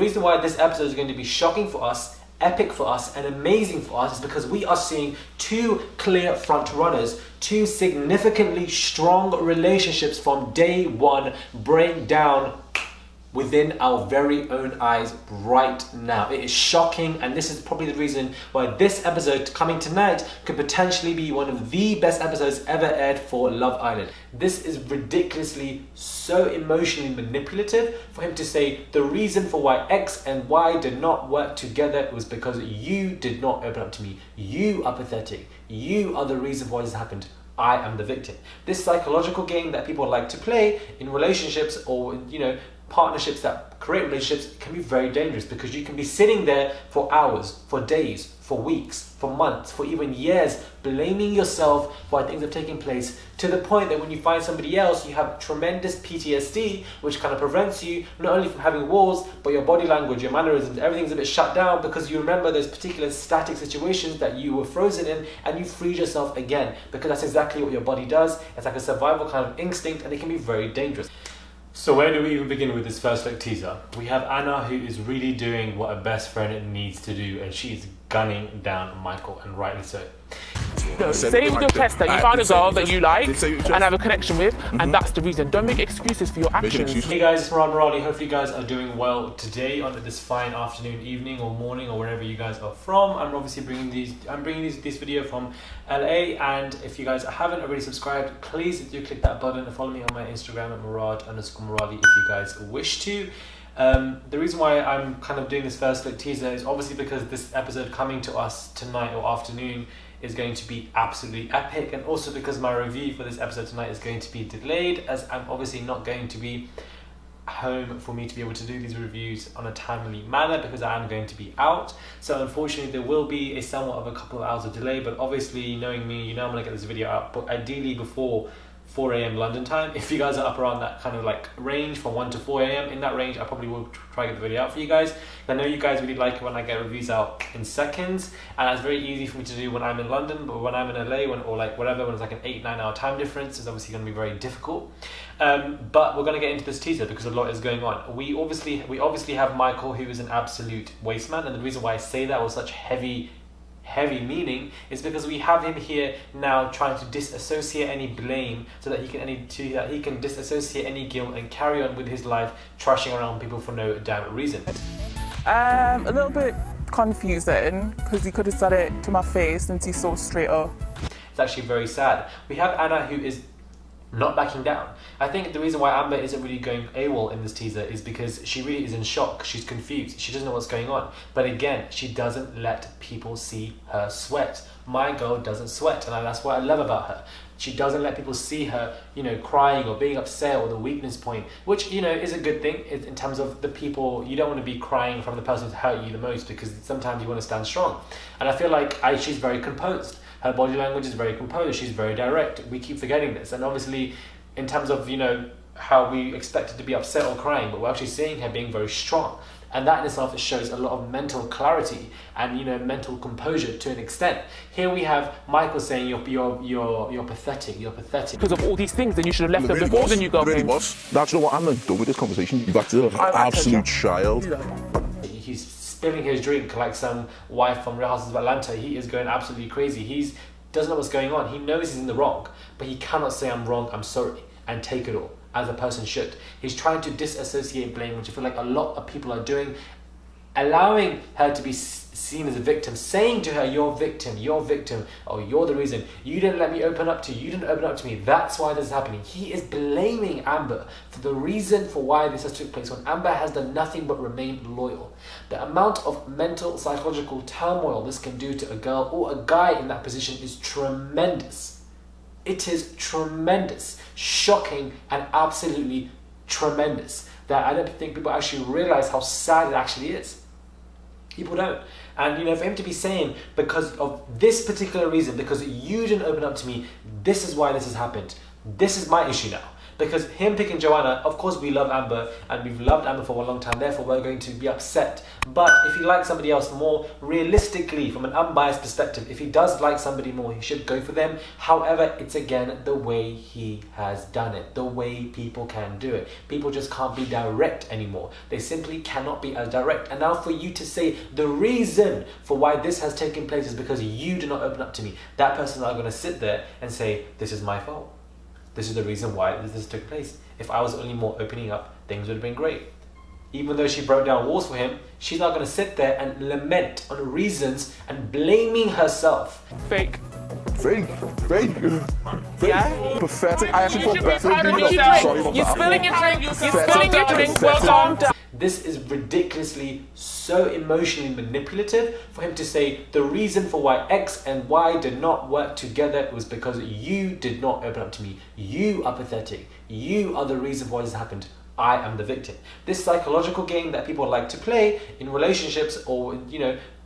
reason why this episode is going to be shocking for us, epic for us, and amazing for us is because we are seeing two clear front runners, two significantly strong relationships from day one break down within our very own eyes right now. It is shocking, and this is probably the reason why this episode coming tonight could potentially be one of the best episodes ever aired for Love Island. This is ridiculously so emotionally manipulative for him to say the reason for why X and Y did not work together was because you did not open up to me. You are pathetic. You are the reason why this happened. I am the victim. This psychological game that people like to play in relationships or, partnerships that create relationships can be very dangerous, because you can be sitting there for hours, for days, for weeks, for months, for even years, blaming yourself for why things have taken place, to the point that when you find somebody else, you have tremendous PTSD, which kind of prevents you not only from having walls, but your body language, your mannerisms, everything's a bit shut down, because you remember those particular static situations that you were frozen in, and you freed yourself again, because that's exactly what your body does. It's like a survival kind of instinct, and it can be very dangerous. So where do we even begin with this first look teaser? We have Anna, who is really doing what a best friend needs to do, and she's gunning down Michael, and rightly so. No, say with your chest that you found a girl that you like and have a connection with, and that's the reason. Don't make excuses for your actions. Hey guys, it's Murad Murali. Hopefully you guys are doing well today on this fine afternoon, evening, or morning, or wherever you guys are from. I'm obviously bringing this video from LA, and if you guys haven't already subscribed, please do click that button and follow me on my Instagram at Murad_Murali if you guys wish to. The reason why I'm kind of doing this first look teaser is obviously because this episode coming to us tonight or afternoon is going to be absolutely epic, and also because my review for this episode tonight is going to be delayed, as I'm obviously not going to be home for me to be able to do these reviews on a timely manner, because I am going to be out. So unfortunately there will be a somewhat of a couple of hours of delay, but obviously knowing me, I'm going to get this video out, but ideally before 4 a.m. London time. If you guys are up around that kind of like range from 1 to 4 a.m. in that range, I probably will try to get the video out for you guys. I know you guys really like it when I get reviews out in seconds, and it's very easy for me to do when I'm in London, but when I'm in LA, when it's like an 8-9 hour time difference, it's obviously going to be very difficult. But we're going to get into this teaser because a lot is going on. We obviously have Michael, who is an absolute waste man, and the reason why I say that with such heavy meaning is because we have him here now trying to disassociate any blame, so that he can disassociate any guilt and carry on with his life trashing around people for no damn reason. A little bit confusing, because he could have said it to my face and he saw straight up. It's actually very sad. We have Anna, who is not backing down. I think the reason why Amber isn't really going AWOL in this teaser is because she really is in shock. She's confused. She doesn't know what's going on. But again, she doesn't let people see her sweat. My girl doesn't sweat, and that's what I love about her. She doesn't let people see her, crying or being upset, or the weakness point, which, is a good thing in terms of the people. You don't want to be crying from the person who's hurt you the most, because sometimes you want to stand strong. And I feel like she's very composed. Her body language is very composed. She's very direct. We keep forgetting this. And obviously, in terms of, how we expect her to be upset or crying, but we're actually seeing her being very strong. And that in itself shows a lot of mental clarity and, mental composure to an extent. Here we have Michael saying, you're pathetic, you're pathetic. Because of all these things, then you should have left them before then you got home. That's not what I'm done with this conversation. You've acted like an absolute child. He's spilling his drink like some wife from Real Houses of Atlanta. He is going absolutely crazy. He doesn't know what's going on. He knows he's in the wrong, but he cannot say I'm wrong, I'm sorry, and take it all, as a person should. He's trying to disassociate blame, which I feel like a lot of people are doing, allowing her to be seen as a victim, saying to her, you're victim, or you're the reason, you didn't let me open up to you, you didn't open up to me, that's why this is happening. He is blaming Amber for the reason for why this has took place, when Amber has done nothing but remain loyal. The amount of mental, psychological turmoil this can do to a girl or a guy in that position is tremendous. It is tremendous, shocking, and absolutely tremendous, that I don't think people actually realize how sad it actually is. People don't. And for him to be saying, because of this particular reason, because you didn't open up to me, this is why this has happened. This is my issue now. Because him picking Joanna, of course we love Amber and we've loved Amber for a long time, therefore we're going to be upset. But if he likes somebody else more, realistically, from an unbiased perspective, if he does like somebody more, he should go for them. However, it's again the way he has done it, the way people can do it. People just can't be direct anymore. They simply cannot be as direct. And now for you to say the reason for why this has taken place is because you do not open up to me, that person is not going to sit there and say, this is my fault. This is the reason why this took place. If I was only more opening up, things would have been great. Even though she broke down walls for him, she's not going to sit there and lament on reasons and blaming herself. Fake. Fake. Yeah? Pathetic. I actually feel better. You're spilling your drink. You're spilling your drink. Well, calm down. This is ridiculously so emotionally manipulative for him to say the reason for why X and Y did not work together was because you did not open up to me. You are pathetic. You are the reason why this happened. I am the victim. This psychological game that people like to play in relationships or,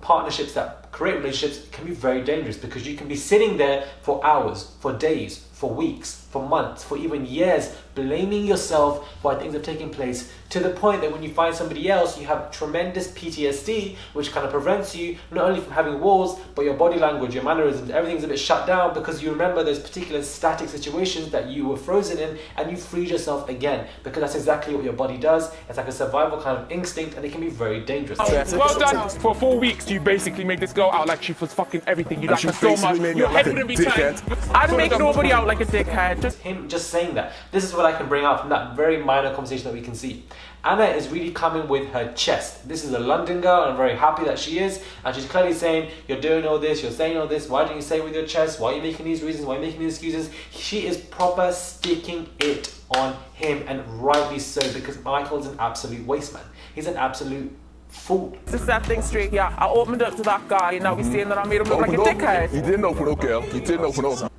partnerships that create relationships can be very dangerous because you can be sitting there for hours, for days, for weeks, for months, for even years, blaming yourself for why things have taken place, to the point that when you find somebody else, you have tremendous PTSD, which kind of prevents you not only from having walls, but your body language, your mannerisms, everything's a bit shut down because you remember those particular static situations that you were frozen in and you freed yourself again, because that's exactly what your body does. It's like a survival kind of instinct and it can be very dangerous. Well done. For 4 weeks, you basically made this girl out like she was fucking everything. You like her so much. Your head wouldn't be turned. I'd make nobody out like a dickhead. Just saying that. This is what I can bring out from that very minor conversation that we can see. Anna is really coming with her chest. This is a London girl, and I'm very happy that she is. And she's clearly saying, you're doing all this, you're saying all this, why don't you say it with your chest? Why are you making these reasons? Why are you making these excuses? She is proper sticking it on him, and rightly so, because Michael's an absolute waste man. He's an absolute fool. To set things straight, yeah, I opened up to that guy, and now he's saying that I made him look like a dickhead. He didn't open up, girl. He didn't open up.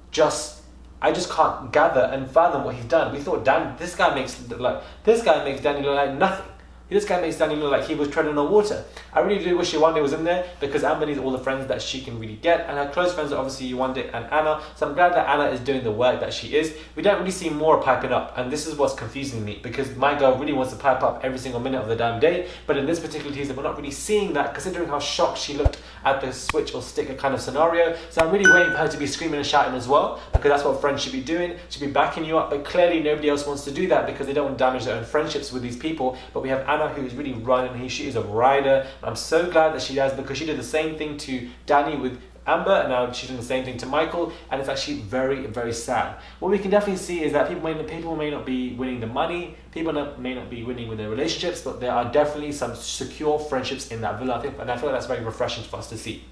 I just can't gather and fathom what he's done. We thought this guy makes Danny look like nothing. This guy makes Danny look like he was treading on water. I really do wish Yewande was in there because Amber needs all the friends that she can really get, and her close friends are obviously Yewande and Anna. So I'm glad that Anna is doing the work that she is. We don't really see Maura piping up, and this is what's confusing me because my girl really wants to pipe up every single minute of the damn day. But in this particular teaser, we're not really seeing that, considering how shocked she looked at the switch or sticker kind of scenario. So I'm really waiting for her to be screaming and shouting as well, because that's what friends should be doing. Should be backing you up. But clearly nobody else wants to do that because they don't want to damage their own friendships with these people. But we have Anna, who is really running. She is a rider. I'm so glad that she does, because she did the same thing to Danny with Amber, and now she's doing the same thing to Michael, and it's actually very, very sad. What we can definitely see is that people may not be winning the money, people may not be winning with their relationships, but there are definitely some secure friendships in that villa, and I feel like that's very refreshing for us to see.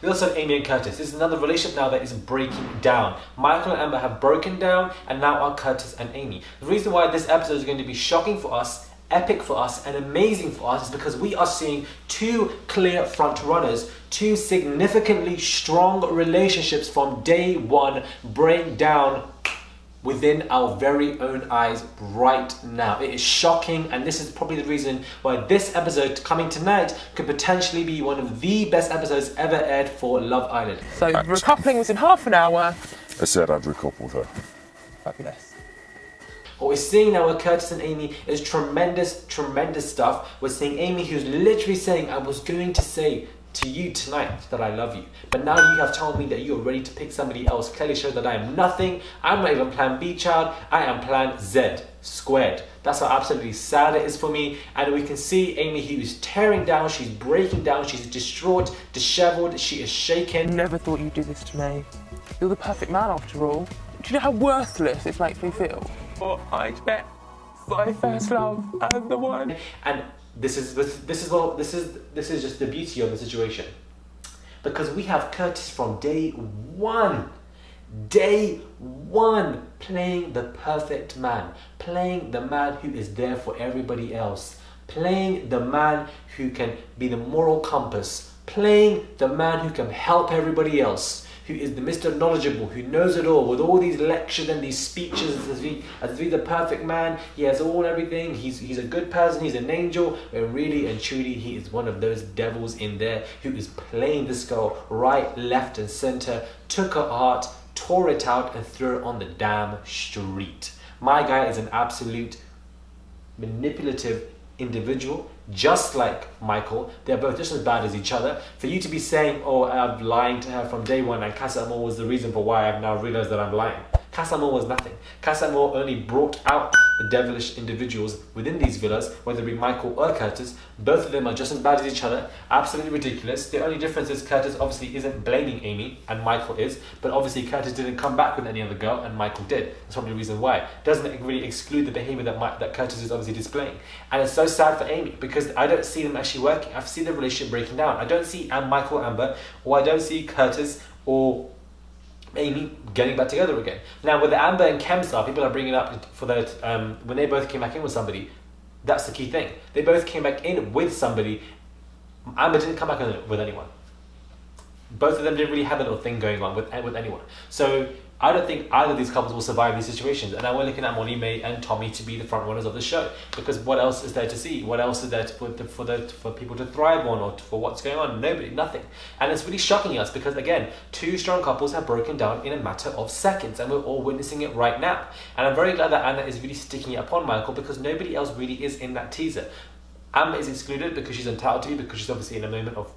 We also have Amy and Curtis. This is another relationship now that is breaking down. Michael and Amber have broken down, and now are Curtis and Amy. The reason why this episode is going to be shocking for us, epic for us, and amazing for us is because we are seeing two clear front runners, two significantly strong relationships from day one break down within our very own eyes right now. It is shocking, and this is probably the reason why this episode coming tonight could potentially be one of the best episodes ever aired for Love Island. So recoupling was in half an hour. I said I'd recouple with her. Fabulous. What we're seeing now with Curtis and Amy is tremendous, tremendous stuff. We're seeing Amy who's literally saying, I was going to say to you tonight that I love you, but now you have told me that you're ready to pick somebody else. Clearly shows that I am nothing. I'm not even plan B child. I am plan Z squared. That's how absolutely sad it is for me. And we can see Amy who is tearing down. She's breaking down. She's distraught, disheveled. She is shaken. Never thought you'd do this to me. You're the perfect man after all. Do you know how worthless this makes me feel? I bet my first love and the one. And this is just the beauty of the situation, because we have Curtis from day one, playing the perfect man, playing the man who is there for everybody else, playing the man who can be the moral compass, playing the man who can help everybody else, who is the Mr. Knowledgeable, who knows it all, with all these lectures and these speeches as if he's the perfect man. He has all and everything. He's a good person. He's an angel. But really and truly, he is one of those devils in there who is playing this girl right, left, and center. Took her heart, tore it out, and threw it on the damn street. My guy is an absolute manipulative individual, just like Michael. They're both just as bad as each other. For you to be saying, oh, I'm lying to her from day one and Casa Amor was the reason for why I've now realized that I'm lying. Casa Amor was nothing. Casa Amor only brought out the devilish individuals within these villas, whether it be Michael or Curtis. Both of them are just as bad as each other, absolutely ridiculous. The only difference is Curtis obviously isn't blaming Amy and Michael is, but obviously Curtis didn't come back with any other girl and Michael did. That's probably the reason why. Doesn't really exclude the behavior that Curtis is obviously displaying. And it's so sad for Amy because I don't see them actually working. I see the relationship breaking down. I don't see Michael Amber, or I don't see Curtis or Amy getting back together again. Now with the Amber and Kemstar, people are bringing up for that when they both came back in with somebody. That's the key thing. They both came back in with somebody. Amber didn't come back in with anyone. Both of them didn't really have a little thing going on with anyone. So I don't think either of these couples will survive these situations. And now we're looking at Molly May and Tommy to be the front runners of the show. Because what else is there to see? What else is there for people to thrive on or for what's going on? Nobody, nothing. And it's really shocking us because, again, two strong couples have broken down in a matter of seconds and we're all witnessing it right now. And I'm very glad that Anna is really sticking it upon Michael because nobody else really is in that teaser. Amber is excluded because she's entitled to be, because she's obviously in a moment of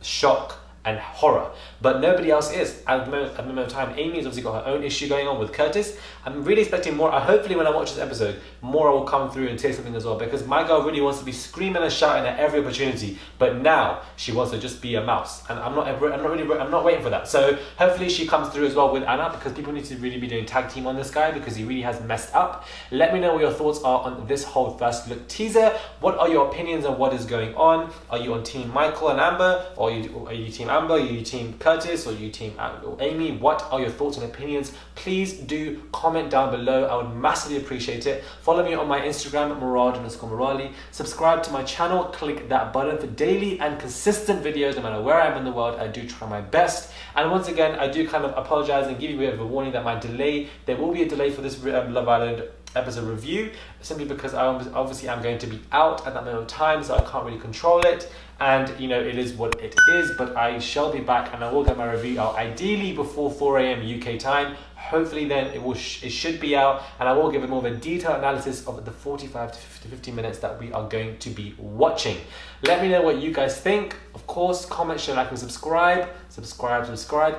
shock and horror, but nobody else is at the moment of time. Amy has obviously got her own issue going on with Curtis. I'm really expecting more. Hopefully when I watch this episode, more will come through and say something as well, because my girl really wants to be screaming and shouting at every opportunity, but now she wants to just be a mouse, and I'm not waiting for that. So hopefully she comes through as well with Anna, because people need to really be doing tag team on this guy because he really has messed up. Let me know what your thoughts are on this whole first look teaser. What are your opinions on what is going on? Are you on team Michael and Amber, or are you team Amber? Are you team Curtis, or you team Amy? What are your thoughts and opinions? Please do comment down below. I would massively appreciate it. Follow me on my Instagram, Murad_Murali. Subscribe to my channel. Click that button for daily and consistent videos. No matter where I am in the world, I do try my best. And once again, I do kind of apologize and give you a bit of a warning that there will be a delay for this Love Island episode review, simply because I obviously am going to be out at that moment of time, so I can't really control it. And you know, it is what it is, but I shall be back and I will get my review out ideally before 4 a.m. UK time. Hopefully then it should be out, and I will give a more of a detailed analysis of the 45 to 50 minutes that we are going to be watching. Let me know what you guys think. Of course, comment, share, like and subscribe.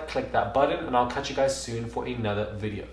Click that button, and I'll catch you guys soon for another video.